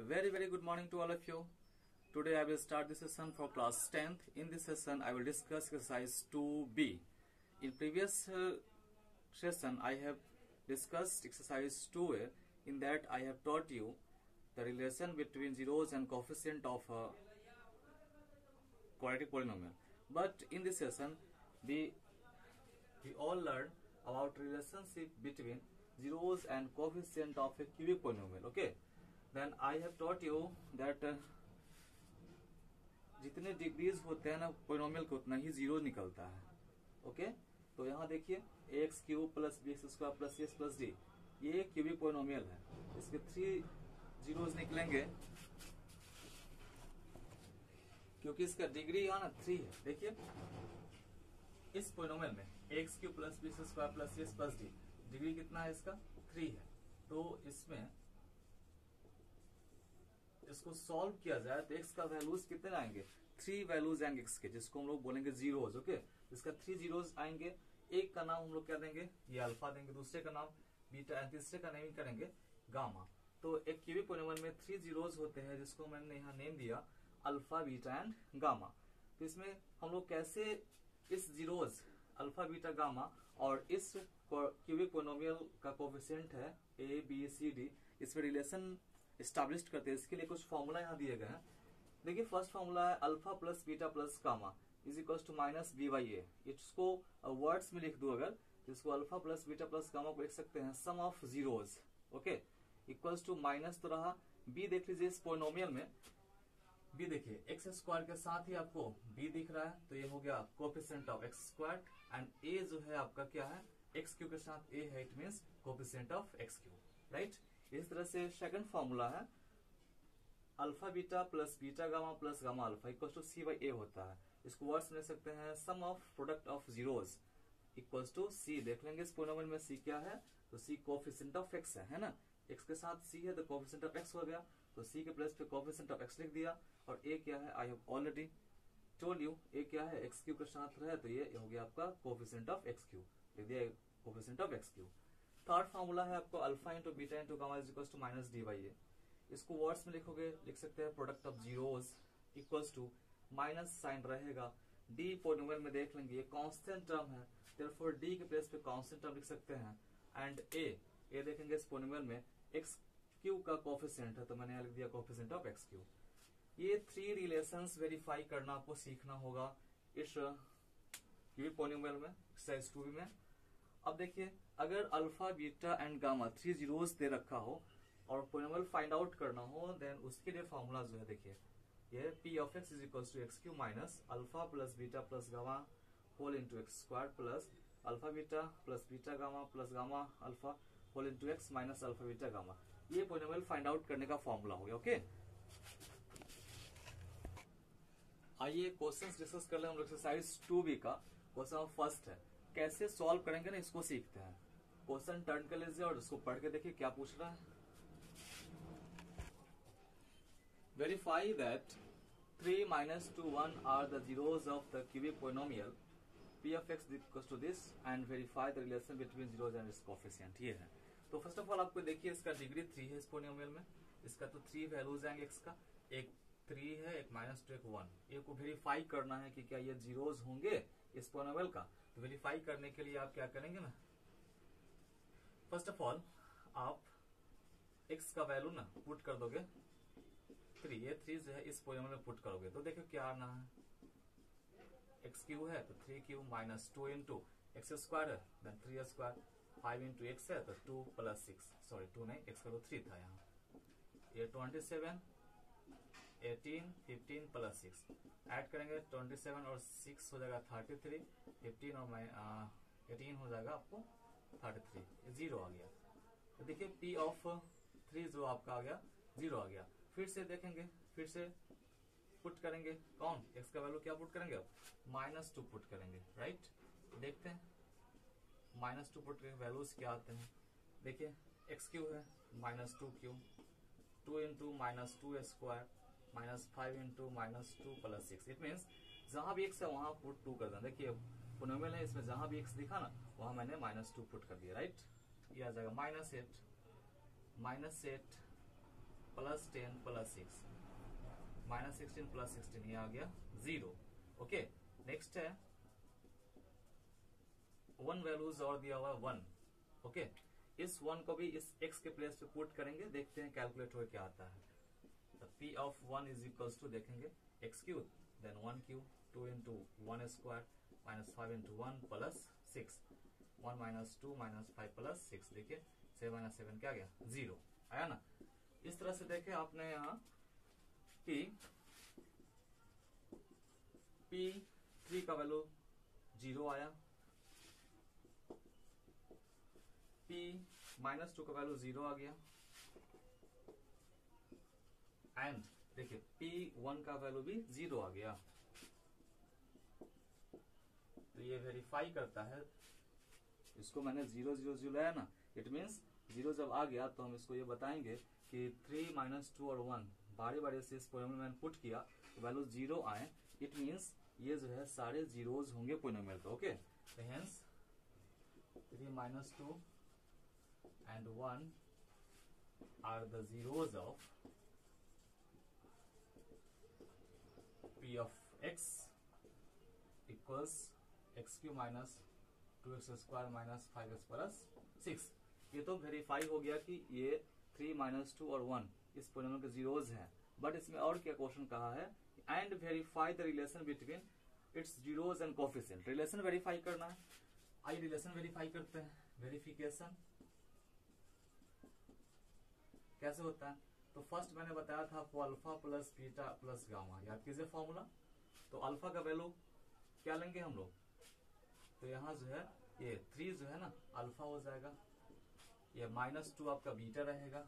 Very good morning to all of you. Today I will start this session for class 10th. In this session I will discuss exercise 2b. In previous session I have discussed exercise 2a. In that I have taught you the relation between zeros and coefficient of a quadratic polynomial. But in this session we all learn about relationship between zeros and coefficient of a cubic polynomial. Okay. Then I have taught you that जितने degrees होते हैं ना polynomial के उतना ही zero निकलता है. Okay तो यहाँ देखिए x cube plus b x square plus s plus d ये क्यूबिक पोलिनोमियल है. इसके 3 जीरोज निकलेंगे क्योंकि इसका डिग्री यहाँ ना 3 है. देखिए इस पोलिनोमियल में x cube plus b x square plus s plus d degree कितना है इसका 3 है. तो इसमें इसको सॉल्व किया जाए तो एक्स का वैल्यूज कितने आएंगे 3 वैल्यूज आएंगे एक्स के जिसको हम लोग बोलेंगे जीरोज. ओके इसका 3 जीरोज आएंगे. एक का नाम हम लोग क्या देंगे ये अल्फा देंगे, दूसरे का नाम बीटा, तीसरे का नेम करेंगे गामा. तो एक क्यूबिक पोलिनोमियल में 3 जीरोज होते हैं जिसको मैंने यहाँ नेम दिया अल्फा बीटा एंड गामा. तो इसमें हम लोग कैसे इस जीरोज अल्फा बीटा गामा और इस क्यूबिक पोलिनोमियल का कोएफिशिएंट है ए बी सी डी इसमें रिलेशन एस्टैब्लिश करते हैं. इसके लिए कुछ फॉर्मूला यहाँ दिए गए हैं. देखिए फर्स्ट फॉर्मूला है alpha plus beta plus gamma is equal to minus B by A. इसको वर्ड्स में लिख दो अगर इसको alpha plus beta plus gamma को लिख सकते हैं sum of zeros. Okay equals to minus तो रहा बी. देख लीजिए इस पोलिनोमियल में बी देखिए एक्स स्क्वायर के साथ ही आपको बी दिख रहा है तो ये हो गया coefficient of X square and A जो है आपका क्या है एक्स क्यू के साथ ए है it means coefficient of X cube. Right इस तरह से सेकंड फॉर्मूला है alpha beta plus beta gamma plus gamma alpha equal to C by A होता है. इसको वर्ड्स में ले सकते हैं sum of product of zeros equals to C. देख लेंगे इस पोलिनोमियल में सी क्या है तो सी कोएफिशिएंट ऑफ एक्स है ना. एक्स के साथ सी है तो कोएफिशिएंट ऑफ एक्स हो गया तो सी के प्लेस पे कोएफिशिएंट ऑफ एक्स लिख दिया. और ए क्या है I have already told you A क्या है एक्स क्यू के साथ रहे तो ये हो गया आपका कोएफिशिएंट ऑफ एक्स क्यू लिख दिया coefficient of X cube. Third formula है आपको alpha into beta into gamma is equal to minus D by A. इसको वर्ड्स में लिखोगे लिख सकते हैं product of zeros equals to minus sign रहेगा डी. पोलिनोमियल में देख लेंगे ये कांस्टेंट टर्म है देयरफॉर डी के प्लेस पे कांस्टेंट टर्म लिख सकते हैं. एंड ए देखेंगे इस पोलिनोमियल में एक्स क्यू का कोएफिशिएंट है तो मैंने यहाँ लिख दिया कोएफिशिएंट ऑफ एक्स क्यू. ये 3 रिलेशंस वेरीफाई करना आपको सीखना होगा इस पोलिनोमियल में एक्सरसाइज 2 में. अब देखिए अगर alpha beta and gamma 3 zeros दे रखा हो और पोलिनोमियल फाइंड आउट करना हो देन उसके लिए फॉर्मूला जो है देखिए ये P of x is equal to x cube minus alpha plus beta plus gamma whole into x square plus alpha beta plus beta gamma plus gamma alpha whole into x minus alpha beta gamma. ये polynomial find out करने का formula हो गया. Okay आइए question discuss कर ले हम लोग एक्सरसाइज 2b का. क्वेश्चन फर्स्ट है कैसे सॉल्व करेंगे ना इसको सीखते हैं. क्वेश्चन टर्न कर लीजिए और इसको पढ़ के देखिए क्या पूछ रहा है. Verify that 3 minus 2 1 are the zeros of the cubic polynomial p of x equals to this and verify the relation between zeros and its coefficient. ये है तो फर्स्ट ऑफ ऑल आपको देखिए इसका डिग्री 3 है इस पोलिनोमियल में. इसका तो 3 वैल्यूज आएंगे एक्स का एक 3 है एक -2 एक 1. ये को वेरीफाई करना है कि क्या ये जीरोज होंगे इस पोलिनोमियल का. तो वेरीफाई करने के लिए आप क्या करेंगे ना फर्स्ट ऑफ ऑल आप x का वैल्यू ना पुट कर दोगे 3. ये 3 जो है इस पोलिनोमियल में पुट करोगे तो देखो क्या आना है एक्स क्यू है तो 3 Q minus 2 into x square है देन 3 स्क्वायर 5 इंटू एक्स है तो 2 प्लस 6 सॉरी 2 नहीं एक्स का तो 3 था यहाँ. ये 27 18 15 प्लस 6 ऐड करेंगे 27 और 6 हो जाएगा 33 15 और 18 हो जाएगा आपको 33. जीरो आ गया. तो देखिए पी ऑफ 3 जो आपका आ गया जीरो आ गया. फिर से देखेंगे फिर से पुट करेंगे कौन एक्स का वैल्यू क्या पुट करेंगे अब -2 पुट करेंगे. राइट देखते हैं -2 पुट करेंगे वैल्यूज क्या आते हैं. देखिए एक्स क्यू है -2 Q 2 into -2 square -5 into -2 plus 6. It means जहां भी एक्स है वहां पुट 2 कर देना. देखिए पोलिनोमियल है इसमें जहां भी एक्स दिखा ना वहां मैंने -2 पुट कर दिया. राइट ये आ जाएगा -8 प्लस 10 प्लस 6 माइनस 16 प्लस 16, ये आ गया 0। ओके, नेक्स्ट है 1 वैल्यूज और दिया हुआ 1। ओके, इस 1 को भी इस x के प्लेस पे पुट करेंगे, देखते हैं कैलकुलेट हो क्या आता है। तो p of 1 is equals to देखेंगे x cube then 1 cube 2 into 1 square minus 5 into 1 plus 6 1 minus 2 minus 5 plus 6, देखिए 7 माइनस 7 क्या गया 0 आया ना। इस तरह से देखे आपने यहाँ कि p3 का वैल्यू 0 आया, p माइनस 2 का वैल्यू 0 आ गया, एंड देखिए p1 का वैल्यू भी 0 आ गया। तो ये वेरीफाई करता है, इसको मैंने 0 0 0 लाया ना, इट मीन्स 0 जब आ गया तो हम इसको ये बताएंगे कि 3 माइनस 2 और 1 बारे बारे से इस पोलिनोमियल में मैंने पुट किया तो वैल्यू 0 आए, इट मीन्स ये जो है सारे जीरोज होंगे पोलिनोमियल पे। ओके, तो hence 3 minus 2 and 1 are the zeros of p of x equals x cube minus 2x square minus 5x plus 6। ये तो वेरीफाई हो गया कि ये 3 माइनस 2 और 1 इस पोलिनोमियल के जीरोज हैं, बट इसमें और क्या क्वेश्चन कहा है, and verify the relation between its zeros and coefficient. Relation verify करना है, आइए रिलेशन वेरीफाई करते हैं। वेरिफिकेशन कैसे होता है, तो फर्स्ट मैंने बताया था आपको alpha plus beta plus gamma, याद कीजिए फॉर्मूला। तो अल्फा का वैल्यू क्या लेंगे हम लोग, तो यहाँ जो है ये 3 जो है ना अल्फा हो जाएगा, ये माइनस 2 आपका बीटा रहेगा,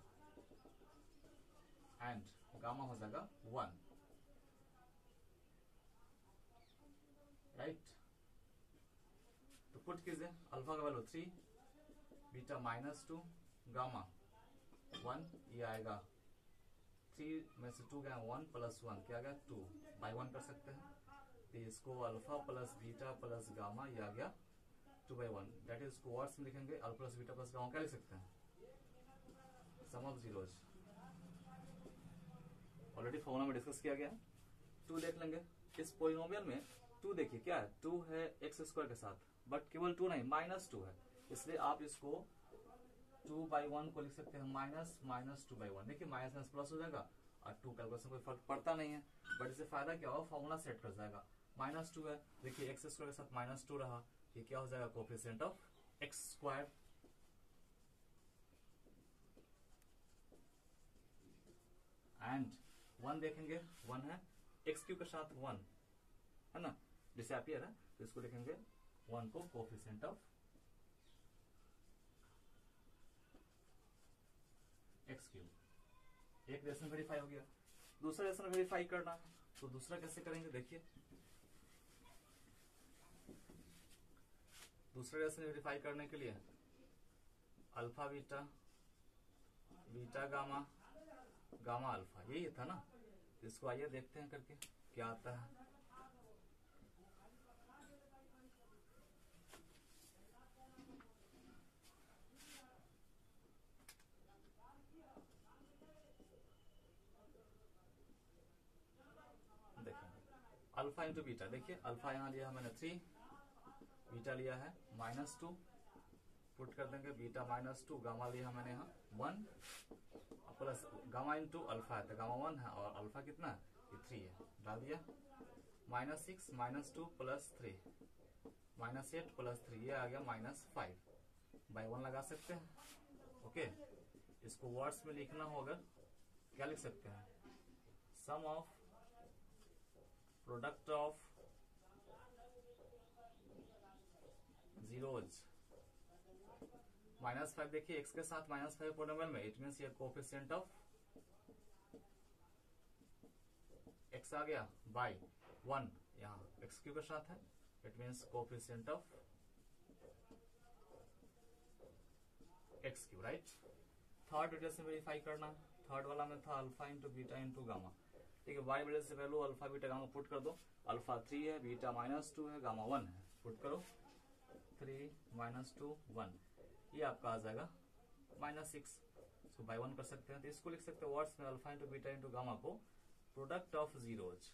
एंड गामा हो जाएगा 1, राइट। तो पुट कीजिए अल्फा का वैल्यू 3, बीटा माइनस 2, गामा 1, ये आएगा 3 में से 2 गया 1 प्लस 1 क्या गया 2 बाई 1 कर सकते हैं। तो इसको alpha plus beta plus gamma ये आ गया 2 बाई 1, दैट इज इसको वर्ड्स में लिखेंगे alpha plus beta plus gamma क्या लिख सकते हैं, sum of zeros. Already formula में डिस्कस किया गया। 2 देख लेंगे, इस पोलिनोमियल में 2 देखिए क्या है, 2 है एक्स स्क्वायर के साथ, बट केवल 2 नहीं माइनस 2 है, इसलिए आप इसको 2 बाई 1 को लिख सकते हैं माइनस माइनस 2 बाई 1। देखिए माइनस माइनस प्लस हो जाएगा और 2 कैलकुलेशन कोई फर्क पड़ता नहीं है, बट इससे फायदा क्या होगा, फॉर्मूला सेट कर जाएगा। माइनस 2 है, देखिए एक्स स्क्वायर के साथ माइनस 2 रहा, ये क्या हो जाएगा coefficient of X square. And 1 देखेंगे, 1 है एक्स क्यूब के साथ 1 है ना, डिसअपियर है, तो इसको लिखेंगे 1 को कोफिशिएंट ऑफ एक्स क्यूब। एक रिलेशन वेरीफाई हो गया, दूसरा रिलेशन वेरीफाई करना है, तो दूसरा कैसे करेंगे, देखिए दूसरा रिलेशन वेरीफाई करने के लिए alpha beta beta gamma gamma alpha, यही था ना, इसको आइए देखते हैं करके क्या आता है। अल्फा इंटू बीटा, देखिए अल्फा यहाँ लिया है मैंने 3, बीटा लिया है -2, पुट कर देंगे बीटा -2, गामा लिया मैंने यहाँ 1 प्लस गामा इंटू अल्फा है तो गामा 1 है और अल्फा कितना है ये 3 है, डाल दिया -6 -2 प्लस 3 -8 प्लस 3, ये आ गया -5 बाई 1 लगा सकते हैं। ओके, इसको वर्ड्स में लिखना होगा, क्या लिख सकते हैं, sum of product of zeros -5, देखिए x के साथ -5 पोलिनोमियल में, इट मीन्स ये कोफिशिएंट ऑफ x आ गया बाई 1, यहाँ x क्यूब के साथ है, it means coefficient of x cube, right. Third relation verify करना, थर्ड वाला में था alpha into beta into gamma, ठीक है, वाई वजह से value alpha beta gamma put कर दो, अल्फा 3 है, बीटा -2 है, गामा 1 है, पुट करो 3 -2 1, ये आपका आ जाएगा -6, इसको बाय 1 कर सकते हैं। तो इसको लिख सकते हैं वर्ड्स में alpha into beta into gamma को प्रोडक्ट ऑफ जीरोज,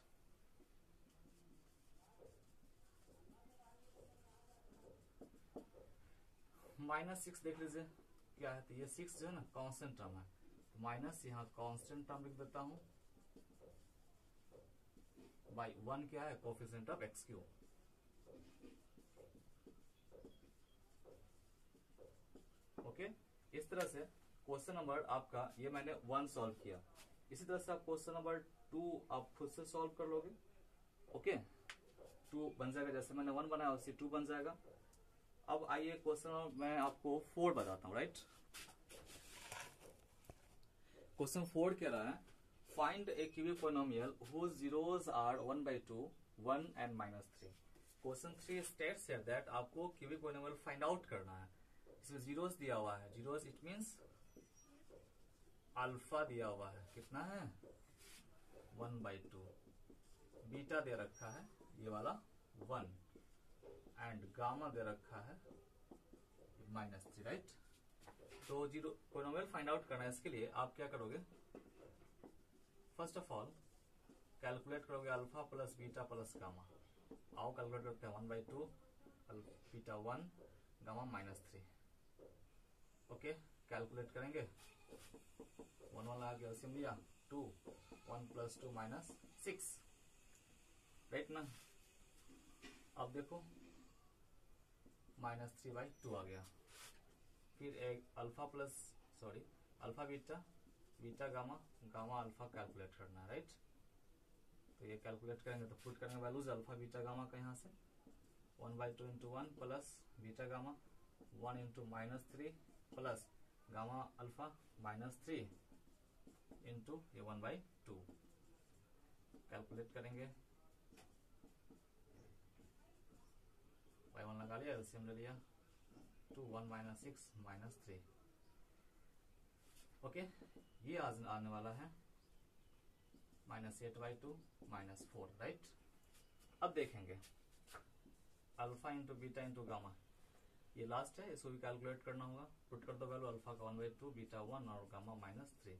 -6 देख लीजिए क्या है, तो ये 6 जो है ना कांस्टेंट टर्म है, तो माइनस यहाँ कांस्टेंट टर्म लिख देता हूं, बाई 1 क्या है coefficient of x cube. Okay, इस तरह से क्वेश्चन नंबर आपका ये मैंने 1 सॉल्व किया। इसी तरह से आप क्वेश्चन नंबर 2 आप खुद से सॉल्व कर लोगे। ओके, 2 बन जाएगा, जैसे मैंने 1 बनाया उससे 2 बन जाएगा। अब आइए क्वेश्चन मैं आपको 4 बताता हूं, राइट। क्वेश्चन 4 कह रहा है find a cubic polynomial whose zeros are 1/2, 1 and -3। Question 3 states here that आपको क्यूबिक पोलिनोमियल फाइंड आउट करना है। इसमें जीरोस दिया हुआ है, जीरोस इट मींस अल्फा दिया हुआ है, कितना है 1/2, बीटा दे रखा है ये वाला 1 एंड गामा दे रखा है -3, राइट। तो जीरो पोलिनोमियल फाइंड आउट करना है, इसके लिए आप क्या करोगे, फर्स्ट ऑफ ऑल कैलकुलेट करोगे alpha plus beta plus gamma. आओ कैलकुलेट करते हैं, 1/2 बीटा 1 गामा -3। ओके, कैलकुलेट करेंगे, 1 1 लगा के एलसीएम लिया 2, 1 + 2 -6, राइट ना। अब देखो -3/2 आ गया। फिर एक alpha beta, beta gamma, gamma alpha calculate करना है, राइट। तो ये कैलकुलेट करेंगे तो पुट करेंगे वैल्यूज अल्फा बीटा गामा का यहाँ से 1/2 × 1 plus beta gamma 1 × -3 plus gamma alpha -3 into ये 1/2 कैलकुलेट करेंगे, y1 लगा लिया, एलसीएम ले लिया 2, 1 - 6 -3। ओके, ये आने वाला है -8/2 -4, राइट। अब देखेंगे alpha into beta into gamma, ये लास्ट है, इसको भी कैलकुलेट करना होगा। पुट कर दो वैल्यू अल्फा का 1/2, बीटा 1 और गामा -3,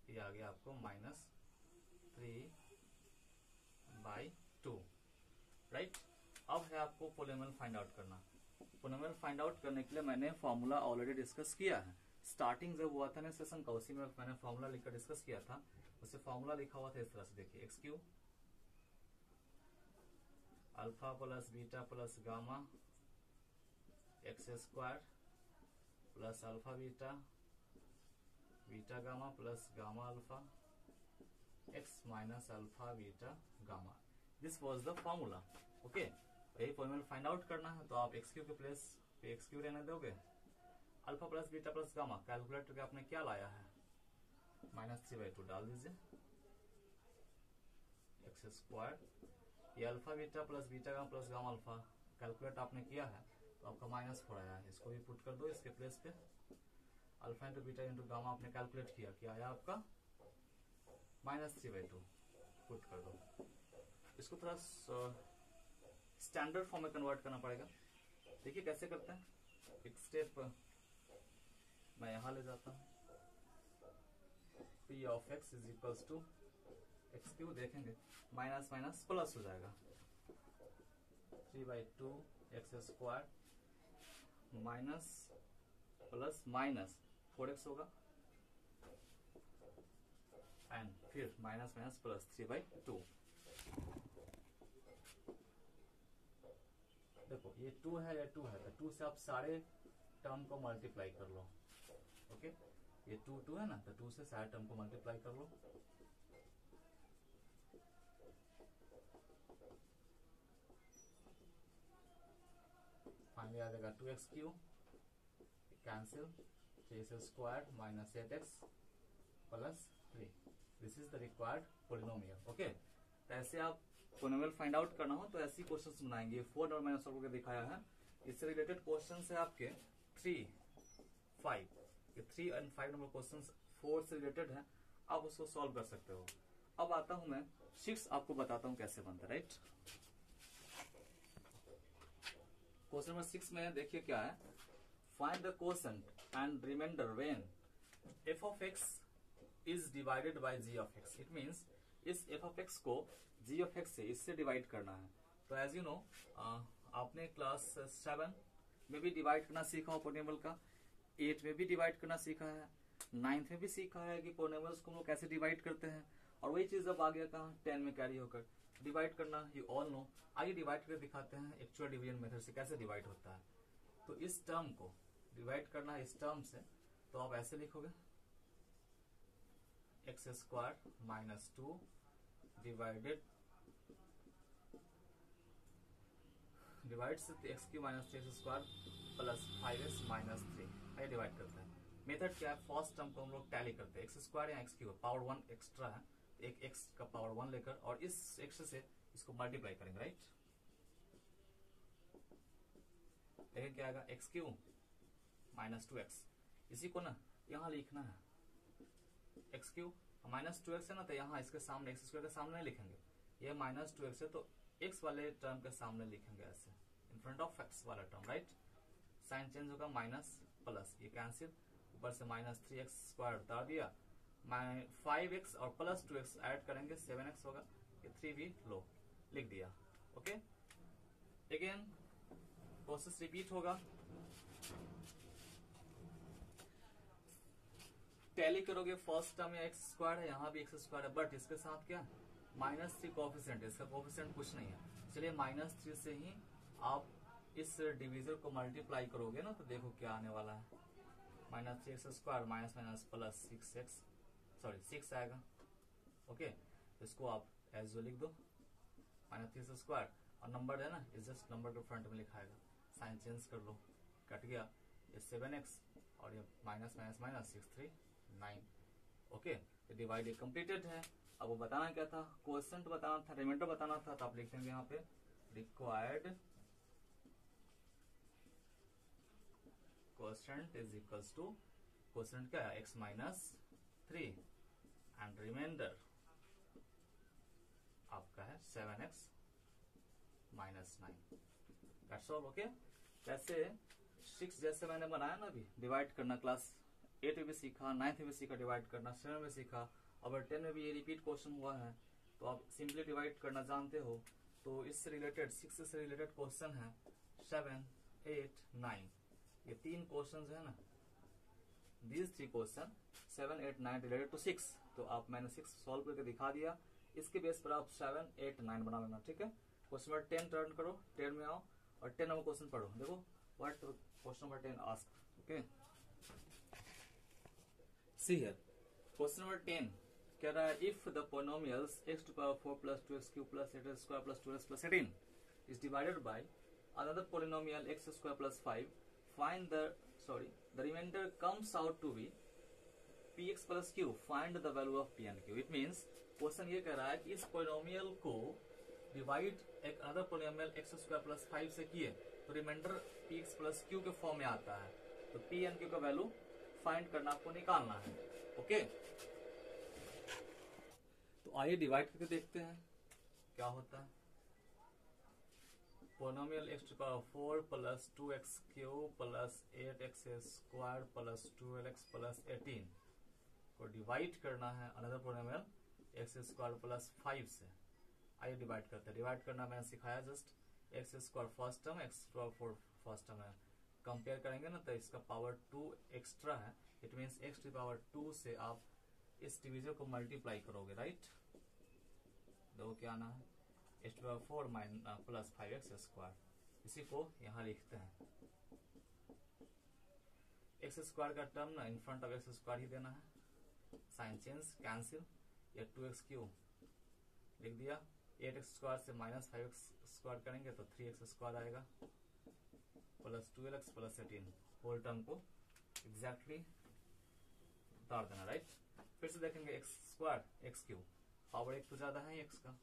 ये आ गया आपको -3/2, राइट। अब है आपको पोलिनोमियल फाइंड आउट करना। पोलिनोमियल फाइंड आउट करने के लिए मैंने फॉर्मूला ऑलरेडी डिस्कस किया है। स्टार्टिंग जब हुआ था ना सेशन का, उसी में मैंने फॉर्मूला लिखकर डिस्कस किया था। उसे फॉर्मूला लिखा हुआ था इस तरह से, देखिए x³ alpha plus beta plus gamma x² plus alpha beta, beta gamma plus gamma alpha x minus alpha beta gamma. This was the formula. Okay, यही फॉर्मूला फाइंड आउट करना है, तो आप x³ के प्लेस पे x³ रहने दोगे, alpha plus beta plus gamma calculate करके आपने क्या लाया है -3/2 डाल दीजिए, x², ये alpha beta plus beta gamma plus gamma alpha calculate आपने किया है, तो आपका -4 आया है। इसको भी पुट कर दो इसके प्लेस पे, alpha into beta into gamma आपने कैलकुलेट किया, क्या आया आपका -3/2 पुट कर दो। इसको थोड़ा स्टैंडर्ड फॉर्म में कन्वर्ट करना पड़ेगा। देखिए कैसे करते हैं, एक स्टेप मैं यहां ले जाता हूं, p of x is equals to x³ देखेंगे माइनस माइनस प्लस हो जाएगा 3/2 x² minus plus minus 4x होगा एंड फिर माइनस माइनस प्लस 3/2। देखो ये 2 है, ये 2 है, तो 2 से आप सारे टर्म को मल्टीप्लाई कर लो। ओके, ये 2 है ना, तो 2 से सारे टर्म को मल्टीप्लाई कर लो। फाइनली आ जाएगा 2x³ cancel, 3x² minus 8x plus 3। This is the required polynomial. Okay, तो ऐसे आप पोलिनोमियल फाइंड आउट करना हो तो ऐसी क्वेश्चंस बनाएंगे। 4 और मैंने सॉल्व करके दिखाया है। इससे रिलेटेड क्वेश्चंस है आपके 3, 5, ये 3 और 5 नंबर क्वेश्चंस 4 से रिलेटेड है, आप उसको सॉल्व कर सकते हो। अब आता हूं मैं 6, आपको बताता हूं कैसे बनता है, राइट। क्वेश्चन नंबर 6 में देखिए क्या है, find the quotient and remainder when f of x is divided by g of x. It means इस f of x को g of x से इससे डिवाइड करना है. तो एज यू नो आपने क्लास 7 में भी डिवाइड करना सीखा हो पोलिनोमियल का, 8 में भी डिवाइड करना सीखा है, 9th में भी सीखा है कि पोलिनोमियल्स को हम लोग कैसे डिवाइड करते हैं. और वही चीज अब आ गया कहाँ 10 में कैरी होकर डिवाइड करना. You all know. आइए डिवाइड करके दिखाते हैं एक्चुअल डिवीजन मेथड से कैसे डिवाइड होता है. तो इस टर्म को डिवाइड करना है इस टर्म से, तो आप ऐसे लिखोगे एक्स स्क्वायर माइनस 2 डिवाइड से x cube minus 3 square plus 5x minus 3. आइए डिवाइड करते हैं. मेथड क्या है, फर्स्ट टर्म को हम लोग टैली करते हैं. एक्स स्क्वायर या एक्स क्यू पावर 1 एक्स्ट्रा है, एक एक्स का पावर 1 लेकर और इस एक्स से इसको मल्टीप्लाई करेंगे. राइट, लेकिन क्या आएगा एक्स क्यू माइनस 2x. इसी को ना यहाँ लिखना है एक्स क्यू माइनस 2x है ना, तो यहाँ इसके सामने एक्स स्क्वायर के सामने लिखेंगे. ये माइनस 2x है तो x वाले टर्म के सामने लिखेंगे ऐसे इन फ्रंट ऑफ x वाला टर्म. राइट, साइन चेंज होगा माइनस प्लस, ये कैंसिल, ऊपर से माइनस 3x स्क्वायर उतार दिया, 5x और प्लस 2x ऐड करेंगे 7x होगा, ये 3 भी लो लिख दिया. ओके, अगेन प्रोसेस रिपीट होगा. टैली करोगे फर्स्ट टर्म में एक्स स्क्वायर है, यहाँ भी एक्स स्क्वायर है, बट इसके साथ क्या माइनस 3 कोफिशिएंट है, इसका कोफिशिएंट कुछ नहीं है. चलिए माइनस 3 से ही आप इस डिवीजर को मल्टीप्लाई करोगे ना, तो देखो क्या आने वाला है. Minus 3x square minus minus plus 6 आएगा. ओके, इसको आप एज लिख दो माइनस 3 स्क्वायर और नंबर है ना, इस जस्ट नंबर के फ्रंट में लिखाएगा. साइन चेंज कर लो, कट गया ये 7x और ये minus minus minus 6 3 9. Okay, divide completed है. अब वो बताना क्या था, क्वोशंट बताना था, रिमाइंडर बताना था, तो आप लिख देंगे यहाँ पे required quotient is equals to, quotient क्या है x माइनस 3 एंड रिमाइंडर आपका है 7x minus 9. That's all. Okay, वैसे 6 जैसे मैंने बनाया ना अभी डिवाइड करना, क्लास 8 में भी सीखा, 9th में भी सीखा डिवाइड करना, 7 में सीखा, अगर 10 में भी ये रिपीट क्वेश्चन हुआ है, तो आप सिंपली डिवाइड करना जानते हो. तो इससे रिलेटेड 6 से रिलेटेड क्वेश्चन है 7, 8, 9. ये 3 क्वेश्चन है ना, दीज 3 क्वेश्चन 7, 8, 9 रिलेटेड टू 6. तो आप मैंने 6 सॉल्व करके दिखा दिया, इसके बेस पर आप 7, 8, 9 बना लेना. ठीक है, क्वेश्चन नंबर 10 टर्न करो, 10 में आओ और 10 नंबर क्वेश्चन पढ़ो. देखो what question number 10 ask. Okay, see here question number 10 कह रहा है if the polynomials x to the power 4 plus 2x cube plus 8x square plus 2x plus 18 is divided by another polynomial x square plus 5, find the remainder comes out to be px plus q. Find the value of p and q. It means question ये कह रहा है कि इस polynomial को divide एक other polynomial x square plus 5 से किए तो रिमाइंडर px प्लस q के फॉर्म में आता है. तो p एंड q का वैल्यू फाइंड करना, आपको निकालना है. ओके, तो आइए डिवाइड करके देखते हैं क्या होता है. Polynomial x to power 4 plus 2x cube plus 8x square plus 12x plus 18 को डिवाइड करना है another polynomial x square plus 5 से. आइए डिवाइड करते हैं. डिवाइड करना मैंने सिखाया just. x square first term, x power 4 first term है, कंपेयर करेंगे ना तो इसका पावर 2 एक्स्ट्रा है. It means x to power 2 से आप इस डिवीजर को मल्टीप्लाई करोगे. राइट, देखो क्या आना है x to power 4 plus 5x square. इसी को यहाँ लिखते हैं. x स्क्वायर का टर्म ना in front of x square ही देना है. साइन चेंज कैंसिल, ये 2x क्यूब लिख दिया. 8x स्क्वायर से माइनस 5x स्क्वायर करेंगे तो 3x स्क्वायर आएगा plus 12x plus 18. Whole term को एग्जैक्टली उतार देना. राइट, फिर से देखेंगे x square x cube, power 1 तो ज्यादा है x का,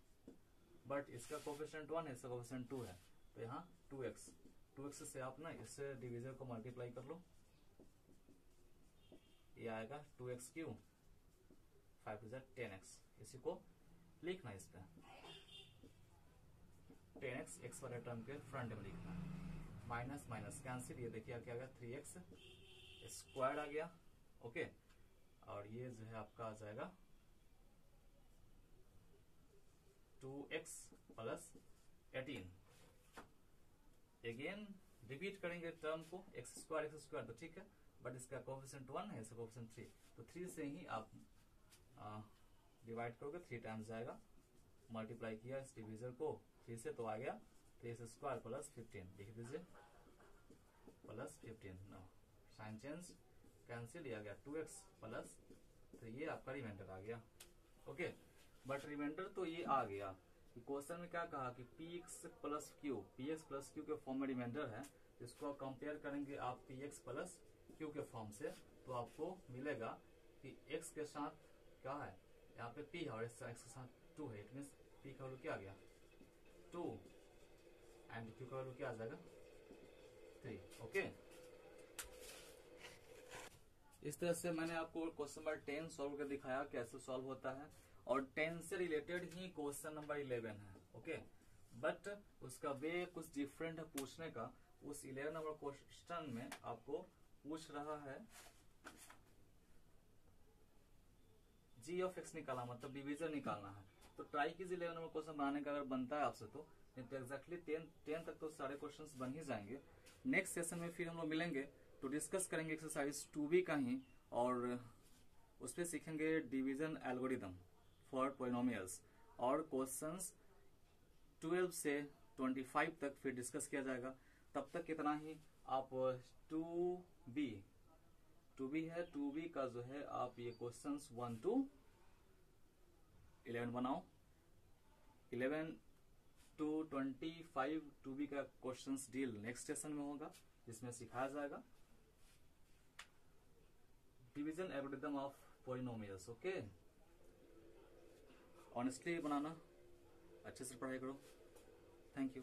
बट इसका कोफिशिएंट 1 है, इसका कोफिशिएंट 2 है, तो यहाँ 2x से आप ना इससे डिवीजर को मल्टीप्लाई कर लो, ये आएगा 2x क्यूब 5 to 10x. इसी को लिखना है, इस पे 10x x वाले टर्म के फ्रंट में लिखना है. माइनस माइनस कैंसिल, ये देखिए क्या आ गया 3x स्क्वायर आ गया, ओके। और ये जो है आपका आ जाएगा 2x प्लस 18। अगेन रिपीट करेंगे टर्म को, एक्स स्क्वायर तो ठीक है, बट इसका कोफिशिएंट 1 है, इसका कोफिशिएंट 3, तो 3 से ही आप डिवाइड करोगे, 3 टाइम्स जाएगा। मल्टीप्लाई किया इस डिविजर को 3 से, तो आ गया 3 स्क्वायर प्लस 15, लिख दीजिए plus 15। No sign change, cancel, आ गया 2x प्लस, तो ये आपका रिमाइंडर आ गया, ओके। बट रिमाइंडर तो ये आ गया, क्वेश्चन में क्या कहा कि px प्लस क्यू के फॉर्म में रिमाइंडर है, इसको कंपेयर करेंगे आप px प्लस क्यू के फॉर्म से, तो आपको मिलेगा कि x के साथ क्या है, यहाँ पे p है और x के साथ 2 है, इट मीन्स p का वैल्यू क्या आ गया 2 एंड q का वैल्यू क्या आ जाएगा 3, ओके। इस तरह से मैंने आपको क्वेश्चन नंबर 10 सॉल्व कर दिखाया कैसे सॉल्व होता है, और 10 से रिलेटेड ही क्वेश्चन नंबर 11 है, ओके। बट उसका वे कुछ डिफरेंट है पूछने का। उस 11 नंबर क्वेश्चन में आपको पूछ रहा है g ऑफ x निकालना, मतलब डिवीजन निकालना है। तो ट्राई कीजिए 11 नंबर क्वेश्चन बनाने का, अगर बनता है आपसे तो, नहीं तो एग्जैक्टली 10 तक तो सारे क्वेश्चंस बन ही जाएंगे। नेक्स्ट सेशन में फिर हम लोग मिलेंगे तो डिस्कस करेंगे एक्सरसाइज 2b का ही, और उस पर सीखेंगे डिवीजन एल्गोरिदम फॉर पॉलिनोमियल्स, और क्वेश्चंस 12 से 25 तक फिर डिस्कस किया जाएगा। तब तक कितना ही आप 2b है, 2b का जो है आप ये क्वेश्चंस 1 to 11 बनाओ, 11 to 25 2b का क्वेश्चंस डील नेक्स्ट सेशन में होगा, जिसमें सिखाया जाएगा division algorithm of polynomials, okay. Honestly बनाना, अच्छे से पढ़ाई करो। Thank you.